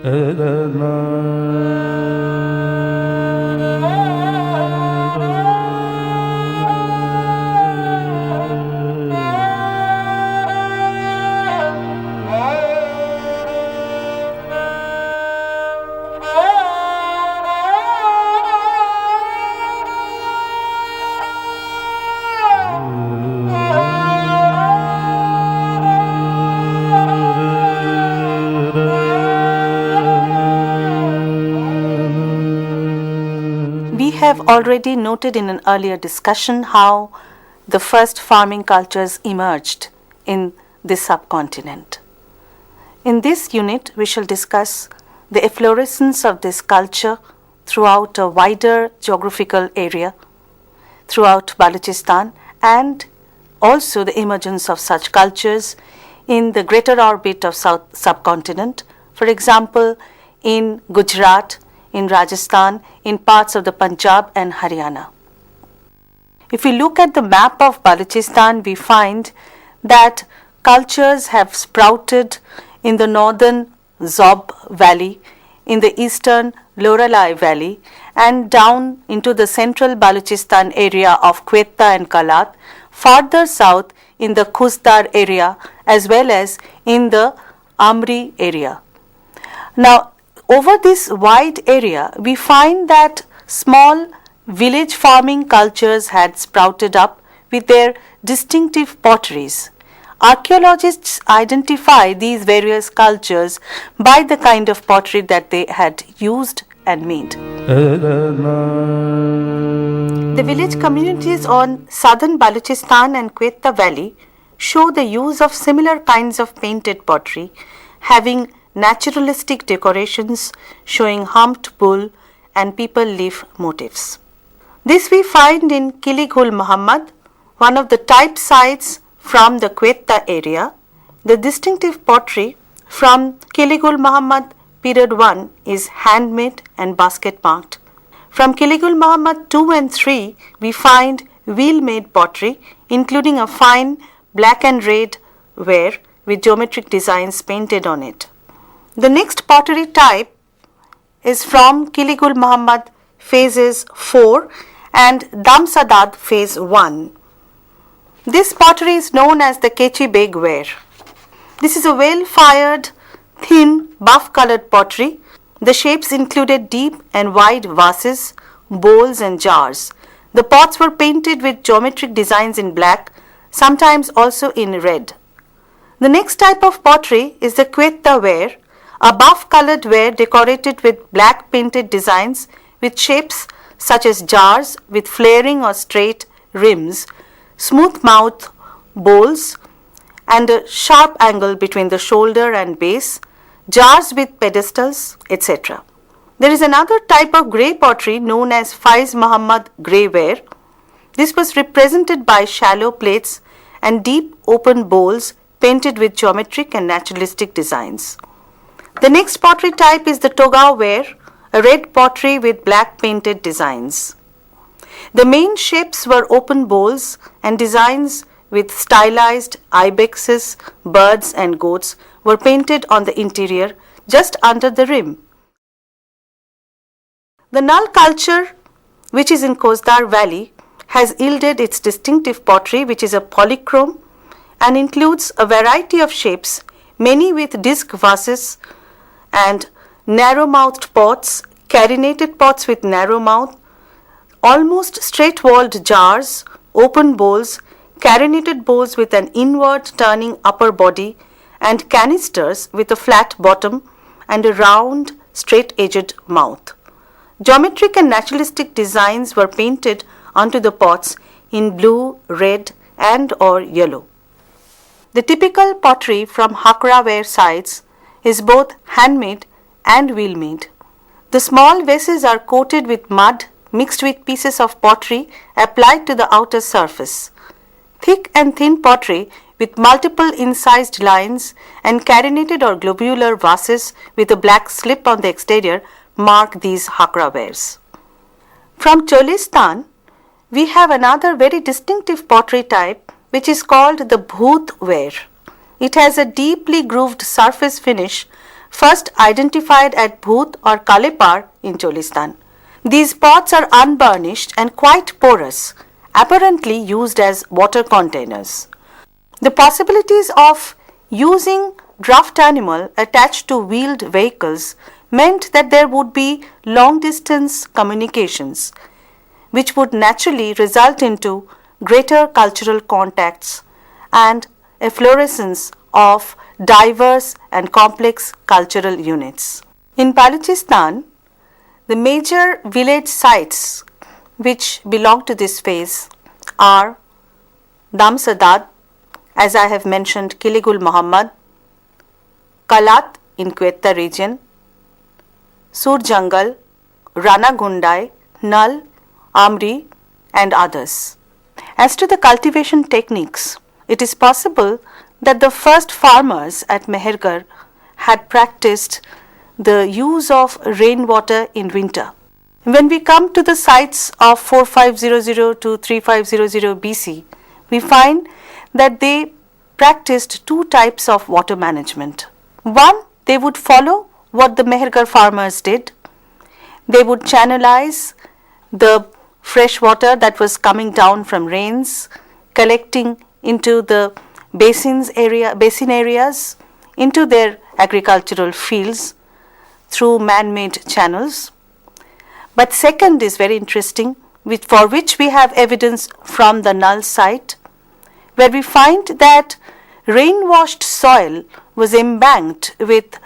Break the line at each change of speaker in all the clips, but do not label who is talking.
We have already noted in an earlier discussion how the first farming cultures emerged in this subcontinent. In this unit, we shall discuss the efflorescence of this culture throughout a wider geographical area, throughout Baluchistan, and also the emergence of such cultures in the greater orbit of South subcontinent, for example, in Gujarat, in Rajasthan, in parts of the Punjab and Haryana. If we look at the map of Baluchistan, we find that cultures have sprouted in the northern Zob Valley, in the eastern Loralai Valley, and down into the central Baluchistan area of Quetta and Kalat, farther south in the Khuzdar area as well as in the Amri area. Now, over this wide area, we find that small village farming cultures had sprouted up with their distinctive potteries. Archaeologists identify these various cultures by the kind of pottery that they had used and made. The village communities on southern Baluchistan and Quetta Valley show the use of similar kinds of painted pottery, having naturalistic decorations showing humped bull and people leaf motifs. This we find in Kili Ghul Mohammad, one of the type sites from the Quetta area. The distinctive pottery from Kili Ghul Mohammad period 1 is handmade and basket marked. From Kili Ghul Mohammad 2 and 3, we find wheel-made pottery, including a fine black and red ware with geometric designs painted on it. The next pottery type is from Kili Ghul Mohammad phases 4 and Damsadad phase 1. This pottery is known as the Kechi Beg ware. This is a well-fired, thin, buff-colored pottery. The shapes included deep and wide vases, bowls and jars. The pots were painted with geometric designs in black, sometimes also in red. The next type of pottery is the Quetta ware, a buff-colored ware decorated with black painted designs with shapes such as jars with flaring or straight rims, smooth mouth bowls, and a sharp angle between the shoulder and base, jars with pedestals, etc. There is another type of grey pottery known as Faiz Mohammed Grey ware. This was represented by shallow plates and deep open bowls painted with geometric and naturalistic designs. The next pottery type is the Toga ware, a red pottery with black painted designs. The main shapes were open bowls and designs with stylized ibexes, birds and goats were painted on the interior just under the rim. The Null culture, which is in Khuzdar Valley, has yielded its distinctive pottery, which is a polychrome and includes a variety of shapes, many with disc vases and narrow-mouthed pots, carinated pots with narrow mouth, almost straight-walled jars, open bowls, carinated bowls with an inward turning upper body, and canisters with a flat bottom and a round, straight-edged mouth. Geometric and naturalistic designs were painted onto the pots in blue, red, and or yellow. The typical pottery from Hakra ware sites is both handmade and wheel-made. The small vases are coated with mud mixed with pieces of pottery applied to the outer surface. Thick and thin pottery with multiple incised lines and carinated or globular vases with a black slip on the exterior mark these Hakra wares. From Cholistan, we have another very distinctive pottery type which is called the Bhoot ware. It has a deeply grooved surface finish first identified at Bhoot or Kalepar in Cholistan. These pots are unburnished and quite porous, apparently used as water containers. The possibilities of using draft animal attached to wheeled vehicles meant that there would be long distance communications, which would naturally result into greater cultural contacts and efflorescence of diverse and complex cultural units. In Baluchistan, the major village sites which belong to this phase are Damsadad, as I have mentioned, Ghul Mohammad, Kalat in Quetta region, Sur Jangal, Rana Gundai, Nal, Amri and others. As to the cultivation techniques, it is possible that the first farmers at Mehergarh had practiced the use of rainwater in winter. When we come to the sites of 4500 to 3500 BC, we find that they practiced two types of water management. One, they would follow what the Mehergarh farmers did. They would channelize the fresh water that was coming down from rains, collecting into the basin areas, into their agricultural fields through man-made channels. But second is very interesting, for which we have evidence from the Nal site, where we find that rain-washed soil was embanked with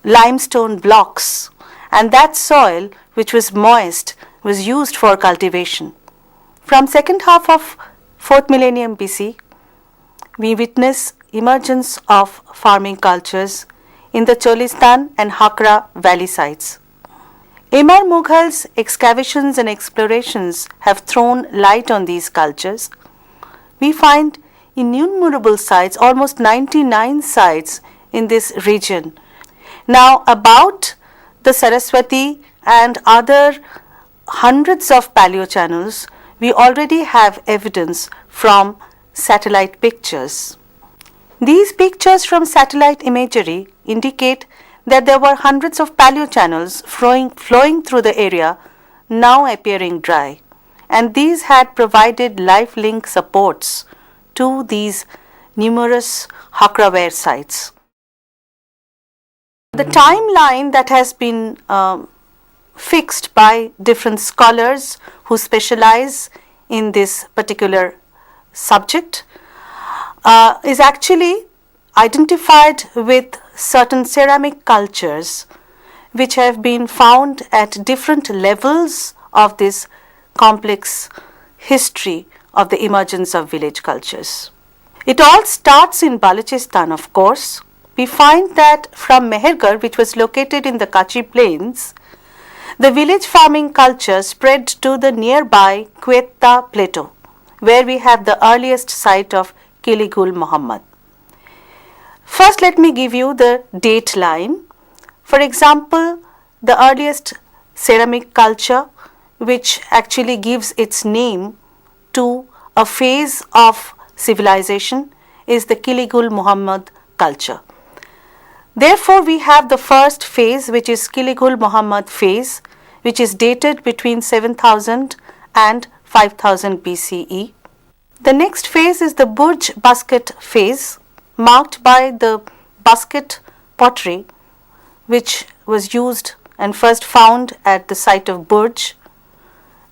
limestone blocks, and that soil, which was moist, was used for cultivation. From second half of 4th millennium BC, we witness emergence of farming cultures in the Cholistan and Hakra valley sites. Emir Mughal's excavations and explorations have thrown light on these cultures. We find innumerable sites, almost 99 sites in this region. Now, about the Saraswati and other hundreds of paleochannels, we already have evidence from satellite pictures. These pictures from satellite imagery indicate that there were hundreds of paleochannels flowing through the area, now appearing dry, and these had provided lifelink supports to these numerous Hakra ware sites. The timeline that has been fixed by different scholars who specialize in this particular subject is actually identified with certain ceramic cultures which have been found at different levels of this complex history of the emergence of village cultures. It all starts in Baluchistan, of course. We find that from Mehergarh, which was located in the Kachi plains, the village farming culture spread to the nearby Quetta plateau, where we have the earliest site of Kili Ghul Mohammad. First, let me give you the date line. For example, the earliest ceramic culture, which actually gives its name to a phase of civilization, is the Kili Ghul Mohammad culture. Therefore, we have the first phase, which is Kili Ghul Mohammad phase, which is dated between 7000 and 5000 BCE. The next phase is the Burj basket phase, marked by the basket pottery, which was used and first found at the site of Burj.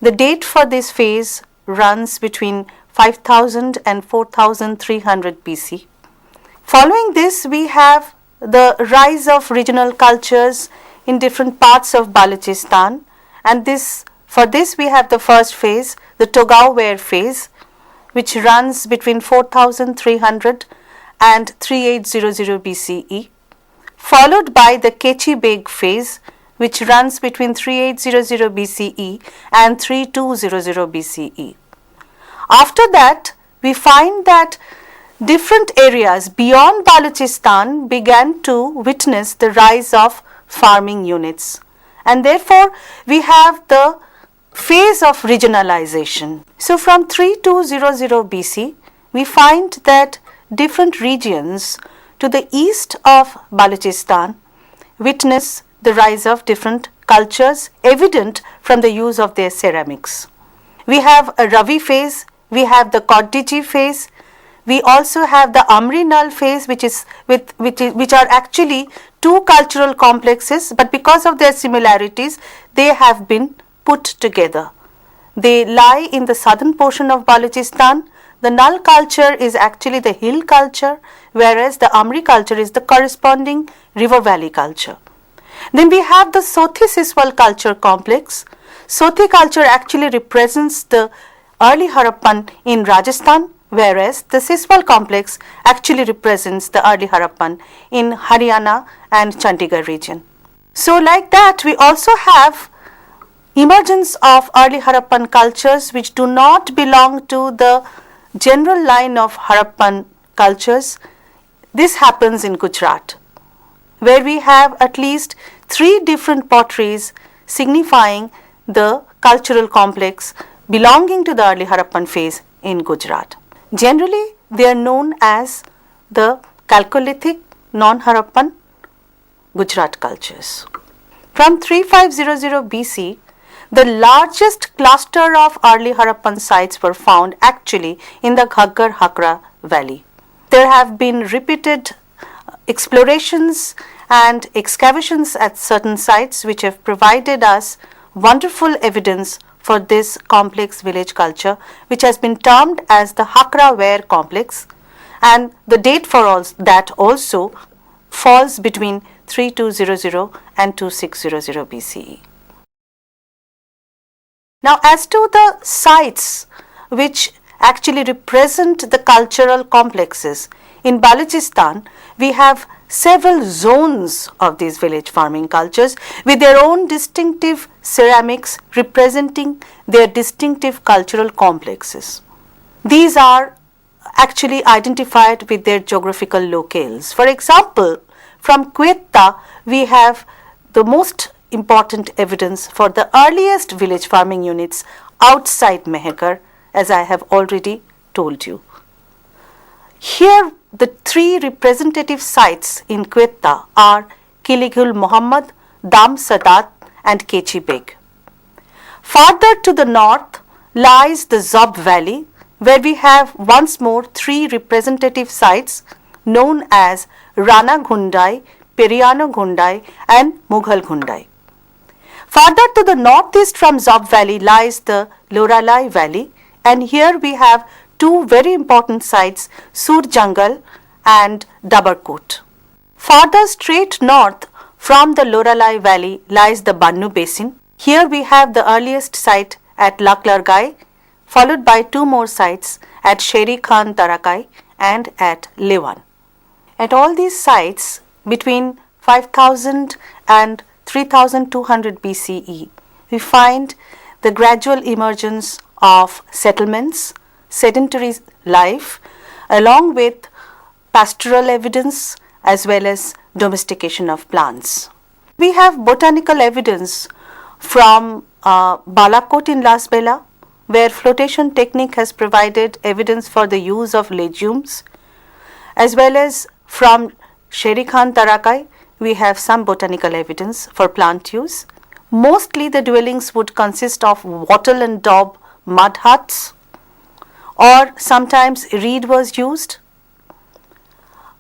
The date for this phase runs between 5000 and 4300 BC. Following this, we have the rise of regional cultures in different parts of Baluchistan, and for this we have the first phase, the Togau ware phase, which runs between 4300 and 3800 BCE, followed by the Kechi Beg phase, which runs between 3800 BCE and 3200 BCE. After that, we find that different areas beyond Baluchistan began to witness the rise of farming units, and therefore we have the phase of regionalization. So from 3200 BC, we find that different regions to the east of Baluchistan witness the rise of different cultures evident from the use of their ceramics. We have a Ravi phase, we have the Kottiji phase, we also have the Amri Nal phase, which are actually two cultural complexes, but because of their similarities, they have been put together. They lie in the southern portion of Baluchistan. The Nal culture is actually the hill culture, whereas the Amri culture is the corresponding river valley culture. Then we have the Sothi Siswal culture complex. Sothi culture actually represents the early Harappan in Rajasthan, whereas the Siswal complex actually represents the early Harappan in Haryana and Chandigarh region. So like that, we also have emergence of early Harappan cultures which do not belong to the general line of Harappan cultures. This happens in Gujarat, where we have at least 3 different potteries signifying the cultural complex belonging to the early Harappan phase in Gujarat. Generally, they are known as the Chalcolithic non-Harappan Gujarat cultures. From 3500 BC, the largest cluster of early Harappan sites were found actually in the Hakra valley. There have been repeated explorations and excavations at certain sites which have provided us wonderful evidence for this complex village culture, which has been termed as the Hakra ware complex, and the date for all that also falls between 3200 and 2600 BCE. Now, as to the sites which actually represent the cultural complexes, in Baluchistan, we have several zones of these village farming cultures with their own distinctive ceramics representing their distinctive cultural complexes. These are actually identified with their geographical locales. For example, from Quetta, we have the most important evidence for the earliest village farming units outside Mehergarh, as I have already told you. Here, the 3 representative sites in Quetta are Kili Ghul Mohammad, Dam Sadat and Kechi Beg. Farther to the north lies the Zob Valley, where we have once more 3 representative sites known as Rana Ghundai, Periyano Ghundai and Mughal Ghundai. Farther to the northeast from Zob Valley lies the Loralai Valley, and here we have 2 very important sites, Sur Jungle and Dabarkot. Farther straight north from the Loralai Valley lies the Bannu Basin. Here we have the earliest site at Laklargai, followed by 2 more sites at Sheri Khan Tarakai and at Lewan. At all these sites between 5000 and 3200 BCE, we find the gradual emergence of settlements, sedentary life, along with pastoral evidence as well as domestication of plants. We have botanical evidence from Balakot in Lasbela, where flotation technique has provided evidence for the use of legumes, as well as from Sheri Khan Tarakai, we have some botanical evidence for plant use. Mostly the dwellings would consist of wattle and daub mud huts, or sometimes reed was used.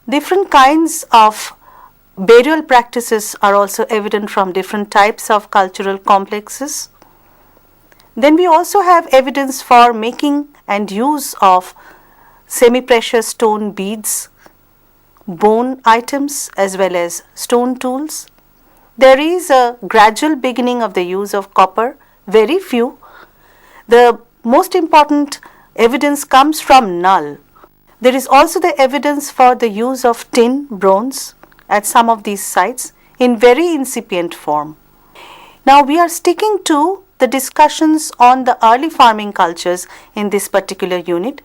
Different kinds of burial practices are also evident from different types of cultural complexes. Then we also have evidence for making and use of semi-precious stone beads, bone items as well as stone tools. There is a gradual beginning of the use of copper, very few. The most important evidence comes from Null. There is also the evidence for the use of tin, bronze at some of these sites in very incipient form. Now we are sticking to the discussions on the early farming cultures in this particular unit.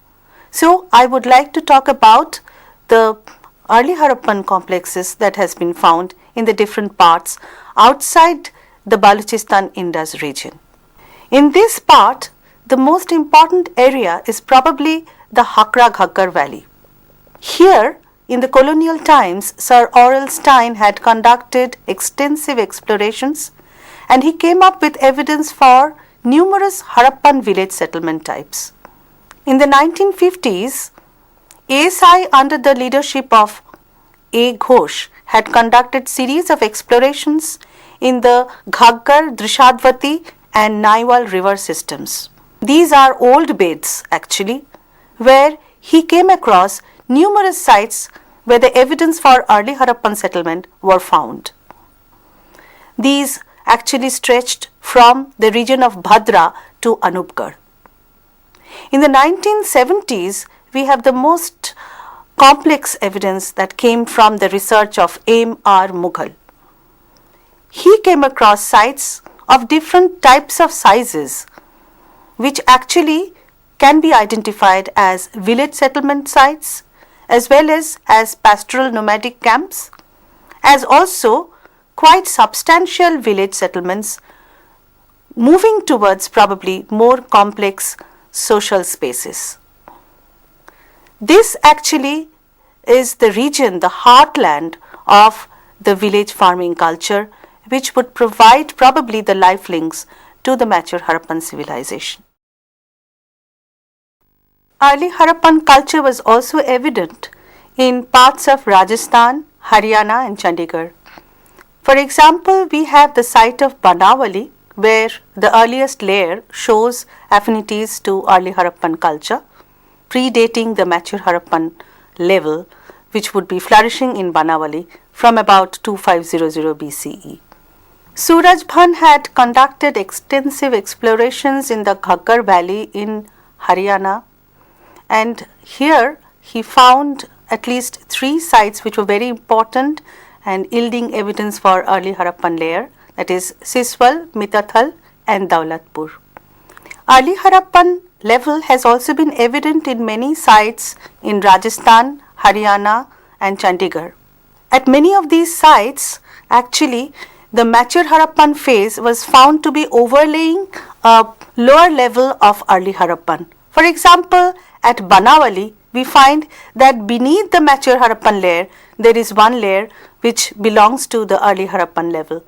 So I would like to talk about the early Harappan complexes that has been found in the different parts outside the Baluchistan Indus region. In this part, the most important area is probably the Hakra Ghaggar valley. Here, in the colonial times, Sir Aurel Stein had conducted extensive explorations and he came up with evidence for numerous Harappan village settlement types. In the 1950s, ASI under the leadership of A. Ghosh had conducted series of explorations in the Ghaggar, Drishadvati and Naiwal river systems. These are old beds actually, where he came across numerous sites where the evidence for early Harappan settlement were found. These actually stretched from the region of Bhadra to Anupgarh. In the 1970s, we have the most complex evidence that came from the research of M. R. Mughal. He came across sites of different types of sizes, which actually can be identified as village settlement sites as well as pastoral nomadic camps, as also quite substantial village settlements moving towards probably more complex social spaces. This actually is the region, the heartland of the village farming culture, which would provide probably the life links to the mature Harappan civilization. Early Harappan culture was also evident in parts of Rajasthan, Haryana and Chandigarh. For example, we have the site of Banawali, where the earliest layer shows affinities to early Harappan culture, predating the mature Harappan level, which would be flourishing in Banawali from about 2500 BCE. Surajbhan had conducted extensive explorations in the Ghaggar valley in Haryana, and here he found at least 3 sites which were very important and yielding evidence for early Harappan layer, that is Siswal, Mitathal and Daulatpur. Early Harappan level has also been evident in many sites in Rajasthan, Haryana and Chandigarh. At many of these sites, actually the mature Harappan phase was found to be overlaying a lower level of early Harappan. For example, at Banawali, we find that beneath the mature Harappan layer, there is one layer which belongs to the early Harappan level.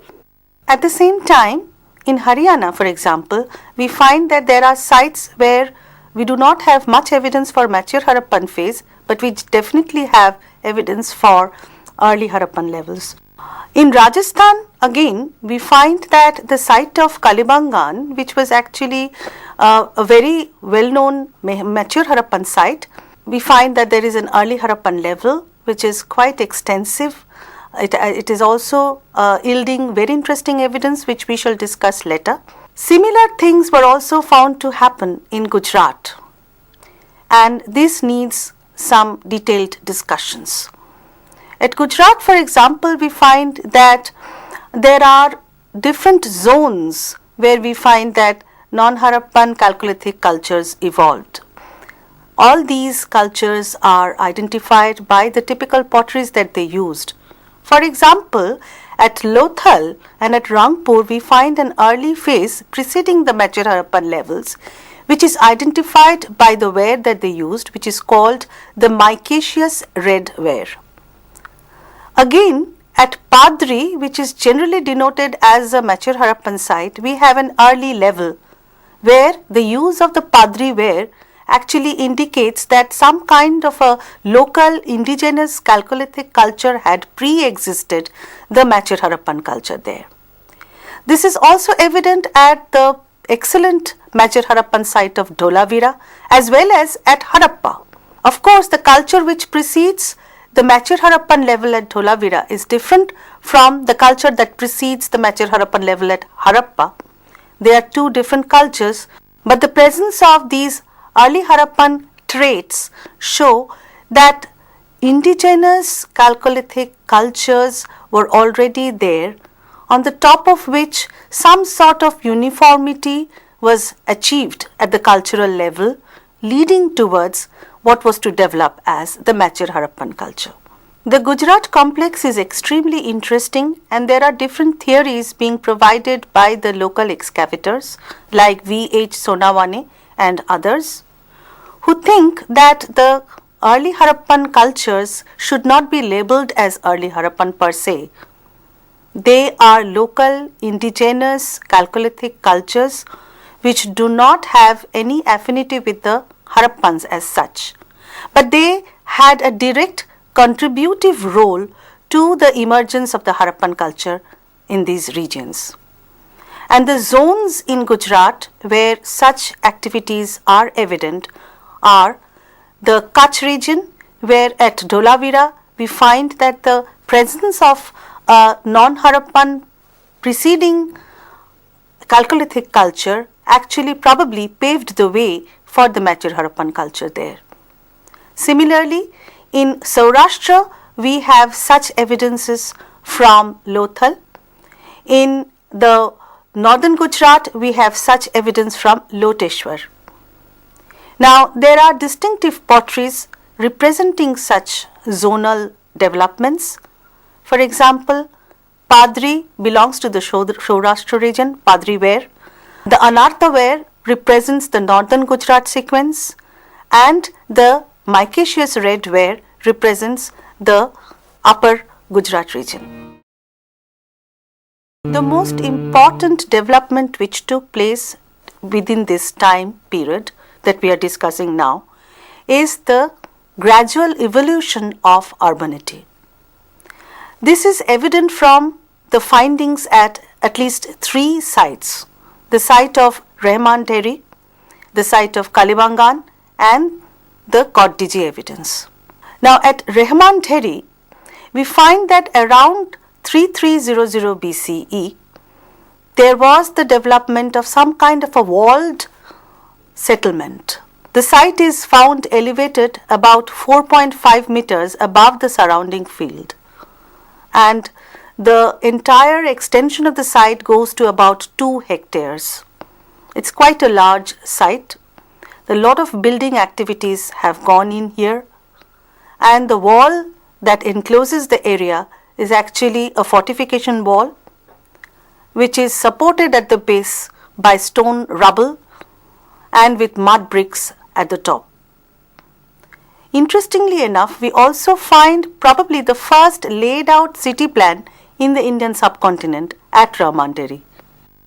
At the same time, in Haryana, for example, we find that there are sites where we do not have much evidence for mature Harappan phase, but we definitely have evidence for early Harappan levels. In Rajasthan, again, we find that the site of Kalibangan, which was actually a very well-known mature Harappan site, we find that there is an early Harappan level which is quite extensive. It is also yielding very interesting evidence which we shall discuss later. Similar things were also found to happen in Gujarat, and this needs some detailed discussions. At Gujarat, for example, we find that there are different zones where we find that non-Harappan Chalcolithic cultures evolved. All these cultures are identified by the typical potteries that they used. For example, at Lothal and at Rangpur, we find an early phase preceding the mature Harappan levels, which is identified by the ware that they used, which is called the micaceous red ware. Again, at Padri, which is generally denoted as a mature Harappan site, we have an early level where the use of the Padri ware actually indicates that some kind of a local indigenous Chalcolithic culture had pre-existed the mature Harappan culture there. This is also evident at the excellent mature Harappan site of Dholavira as well as at Harappa. Of course, the culture which precedes the mature Harappan level at Dholavira is different from the culture that precedes the mature Harappan level at Harappa. They are two different cultures, but the presence of these early Harappan traits show that indigenous Chalcolithic cultures were already there, on the top of which some sort of uniformity was achieved at the cultural level, leading towards what was to develop as the mature Harappan culture. The Gujarat complex is extremely interesting, and there are different theories being provided by the local excavators like V. H. Sonawane and others, who think that the early Harappan cultures should not be labeled as early Harappan per se. They are local, indigenous, Chalcolithic cultures which do not have any affinity with the Harappans as such, but they had a direct contributive role to the emergence of the Harappan culture in these regions. And the zones in Gujarat where such activities are evident are the Kutch region, where at Dholavira we find that the presence of a non-Harappan preceding Chalcolithic culture actually probably paved the way for the mature Harappan culture there. Similarly, in Saurashtra we have such evidences from Lothal. In the northern Gujarat we have such evidence from Loteshwar. Now, there are distinctive potteries representing such zonal developments. For example, Padri belongs to the Saurashtra region, Padri ware. The Anartha ware represents the northern Gujarat sequence, and the micaceous red ware represents the upper Gujarat region. The most important development which took place within this time period that we are discussing now is the gradual evolution of urbanity. This is evident from the findings at least three sites: the site of Rahman Dheri, the site of Kalibangan, and the Kottdiji evidence. Now, at Rahman Dheri, we find that around 3300 BCE, there was the development of some kind of a walled settlement. The site is found elevated about 4.5 meters above the surrounding field, and the entire extension of the site goes to about 2 hectares. It's quite a large site. A lot of building activities have gone in here, and the wall that encloses the area is actually a fortification wall which is supported at the base by stone rubble and with mud bricks at the top. Interestingly enough, we also find probably the first laid out city plan in the Indian subcontinent at Rahman Dheri.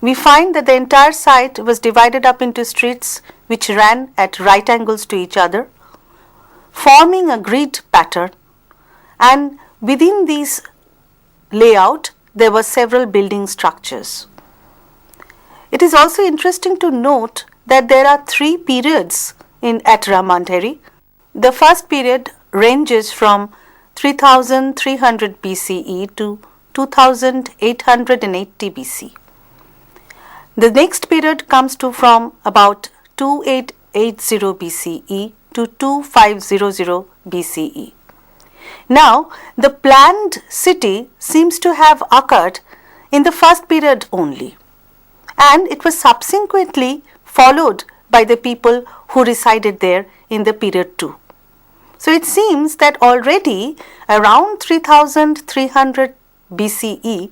We find that the entire site was divided up into streets which ran at right angles to each other, forming a grid pattern, and within these layout there were several building structures. It is also interesting to note that there are 3 periods at Rahman Dheri. The first period ranges from 3300 BCE to 2880 BC. The next period comes to from about 2880 BCE to 2500 BCE. Now, the planned city seems to have occurred in the first period only, and it was subsequently followed by the people who resided there in the period 2. So, it seems that already around 3300 BCE,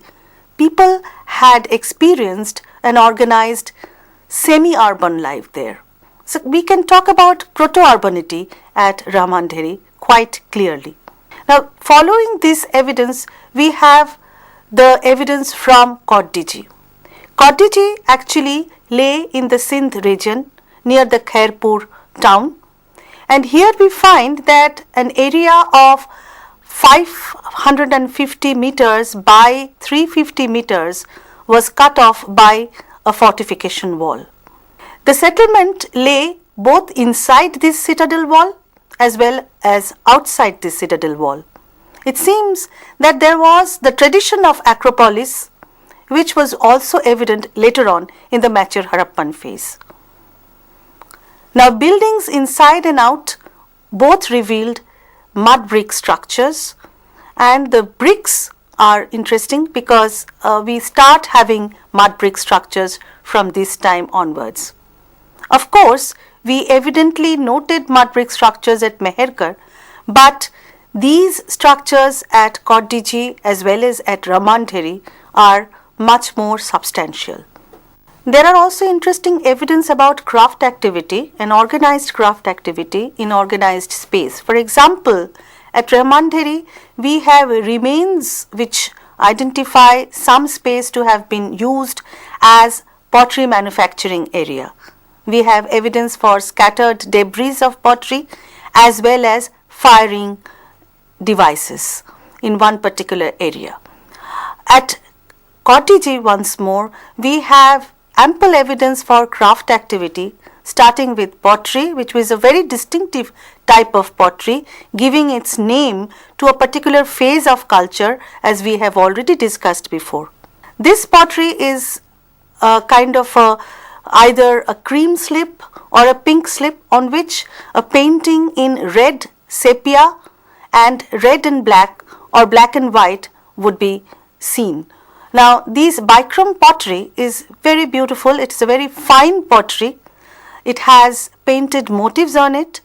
people had experienced an organized semi-urban life there. So, we can talk about proto-urbanity at Rahman Dheri quite clearly. Now, following this evidence, we have the evidence from Kottdiji. Kottdiji actually lay in the Sindh region near the Khairpur town, and here we find that an area of 550 meters by 350 meters was cut off by a fortification wall. The settlement lay both inside this citadel wall as well as outside this citadel wall. It seems that there was the tradition of acropolis, which was also evident later on in the mature Harappan phase. Now, buildings inside and out both revealed mud brick structures, and the bricks are interesting because we start having mud brick structures from this time onwards. Of course, we evidently noted mud brick structures at Meherkar, but these structures at Kottdiji as well as at Rahman Dheri are much more substantial. There are also interesting evidence about craft activity and organized craft activity in organized space. For example, at Rahmandheri, we have remains which identify some space to have been used as pottery manufacturing area. We have evidence for scattered debris of pottery as well as firing devices in one particular area. At Cottagee once more, we have ample evidence for craft activity, starting with pottery, which was a very distinctive type of pottery, giving its name to a particular phase of culture, as we have already discussed before. This pottery is a kind of either a cream slip or a pink slip on which a painting in red sepia and red and black or black and white would be seen. Now, these bichrome pottery is very beautiful. It's a very fine pottery. It has painted motifs on it.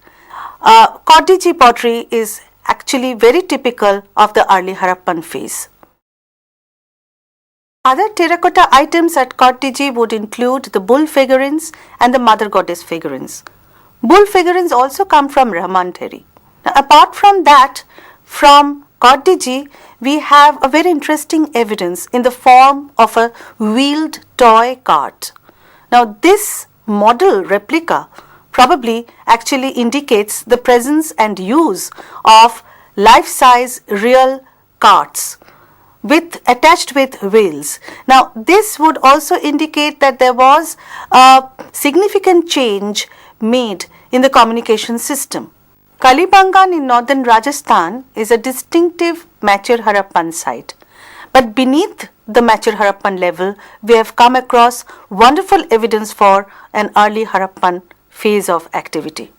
Cottagee pottery is actually very typical of the early Harappan phase. Other terracotta items at Cottagee would include the bull figurines and the mother goddess figurines. Bull figurines also come from Rahmandheri. Now, apart from that, from Cottagee, we have a very interesting evidence in the form of a wheeled toy cart. Now, this model replica probably actually indicates the presence and use of life-size real carts attached with wheels. Now, this would also indicate that there was a significant change made in the communication system. Kalibangan in northern Rajasthan is a distinctive mature Harappan site. But beneath the mature Harappan level, we have come across wonderful evidence for an early Harappan phase of activity.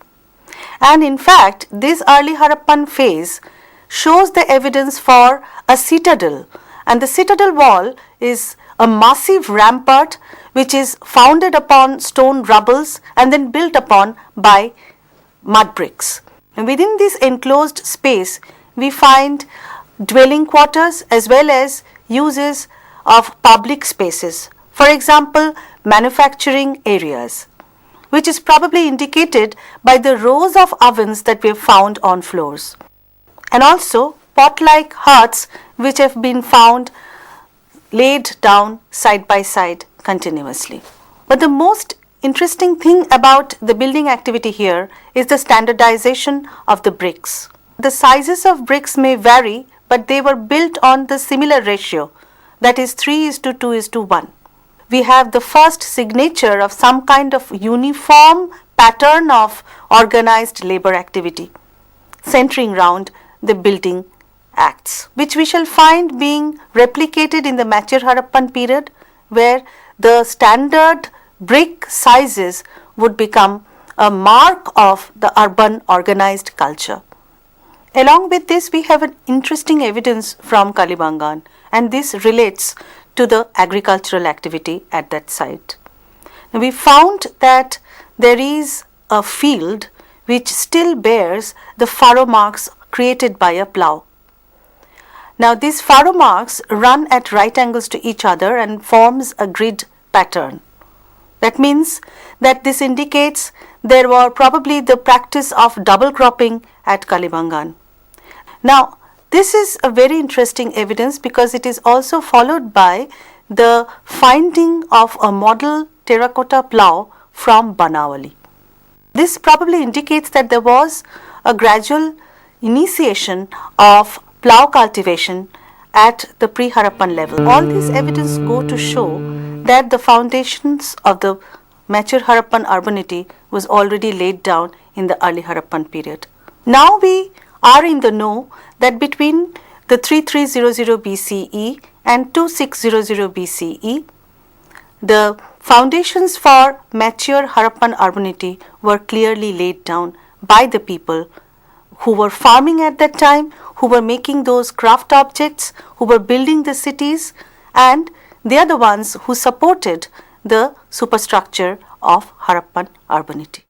And in fact, this early Harappan phase shows the evidence for a citadel, and the citadel wall is a massive rampart which is founded upon stone rubbles and then built upon by mud bricks. And within this enclosed space, we find dwelling quarters as well as uses of public spaces. For example, manufacturing areas, which is probably indicated by the rows of ovens that we have found on floors. And also pot-like huts which have been found laid down side by side continuously. But the most interesting thing about the building activity here is the standardization of the bricks. The sizes of bricks may vary, but they were built on the similar ratio, that is 3:2:1. We have the first signature of some kind of uniform pattern of organized labor activity centering round the building acts, which we shall find being replicated in the mature Harappan period, where the standard brick sizes would become a mark of the urban organized culture. Along with this, we have an interesting evidence from Kalibangan, and this relates to the agricultural activity at that site. Now, we found that there is a field which still bears the furrow marks created by a plough. Now, these furrow marks run at right angles to each other and forms a grid pattern. That means that this indicates there were probably the practice of double cropping at Kalibangan. Now, this is a very interesting evidence because it is also followed by the finding of a model terracotta plough from Banawali. This probably indicates that there was a gradual initiation of plough cultivation at the pre-Harappan level. All these evidence go to show that the foundations of the mature Harappan urbanity was already laid down in the early Harappan period. Now we are in the know that between the 3300 BCE and 2600 BCE, the foundations for mature Harappan urbanity were clearly laid down by the people who were farming at that time, who were making those craft objects, who were building the cities, and they are the ones who supported the superstructure of Harappan urbanity.